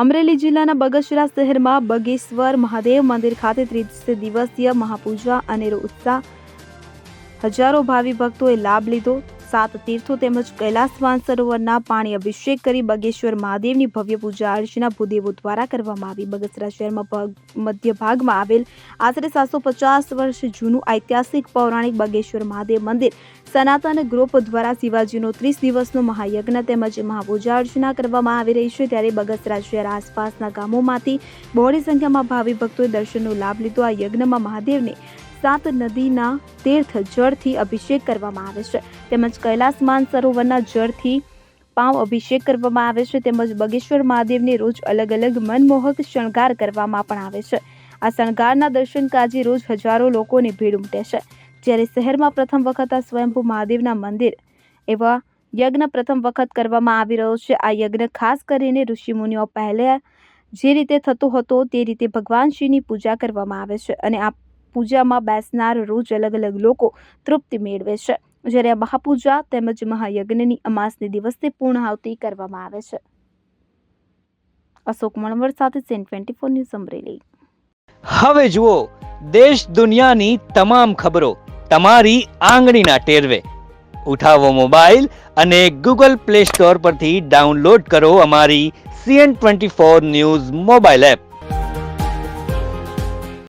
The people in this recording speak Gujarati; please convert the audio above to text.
અમરેલી જિલ્લાના બગસરા શહેરમાં બગેશ્વર મહાદેવ મંદિર ખાતે 30 દિવસીય મહાપૂજા અનેરો ઉત્સાહ. હજારો ભાવિ ભક્તોએ લાભ લીધો. 7 તીર્થો તેમજ કૈલાસ માનસરોવરના પાણી અભિષેક કરી બગેશ્વર મહાદેવની ભવ્ય પૂજા અર્ચના ભૂદેવો દ્વારા કરવામાં આવી. બગસરા શહેરમાં મધ્ય ભાગમાં આવેલ આશરે 750 વર્ષ જૂનું ઐતિહાસિક પૌરાણિક બગેશ્વર મહાદેવ મંદિર સનાતન ગ્રુપ દ્વારા શિવાજીનો 30 દિવસનો મહાયજ્ઞ તેમજ મહાપૂજા અર્ચના કરવામાં આવી રહી છે. ત્યારે બગસરા શહેર આસપાસના ગામોમાંથી બહોળી સંખ્યામાં ભાવિ ભક્તોએ દર્શનનો લાભ લીધો. આ યજ્ઞમાં મહાદેવને 7 નદીના તીર્થ જળથી અભિષેક કરવામાં આવે છે તેમજ કૈલાસ માનસરોવરના જળથી પાવ અભિષેક કરવામાં આવે છે તેમજ બગેશ્વર મહાદેવને રોજ અલગ અલગ મનમોહક શણગાર કરવામાં પણ આવે છે. આ શણગારના દર્શન કાજે રોજ હજારો લોકોની ભીડ ઉમટે છે. જ્યારે શહેરમાં પ્રથમ વખત આ સ્વયંભૂ મહાદેવના મંદિર એવા યજ્ઞ પ્રથમ વખત કરવામાં આવી રહ્યો છે. આ યજ્ઞ ખાસ કરીને ઋષિમુનિઓ પહેલા જે રીતે થતો હતો તે રીતે ભગવાન શિવની પૂજા કરવામાં આવે છે અને આ પૂજામાં બેસનાર રોજ અલગ અલગ લોકો તૃપ્તિ મેળવે છે. જ્યારે આ મહાપૂજા તેમજ મહાયજ્ઞની અમાસને દિવસે પૂર્ણાહુતિ કરવામાં આવે છે. અશોક મણવર સાથે CN24 ન્યૂઝ અમરેલી. હવે જુઓ દેશ દુનિયાની તમામ ખબરો તમારી આંગળીના ટેરવે. ઉઠાવો મોબાઈલ અને Google Play Store પરથી ડાઉનલોડ કરો અમારી CN24 ન્યૂઝ મોબાઈલ એપ.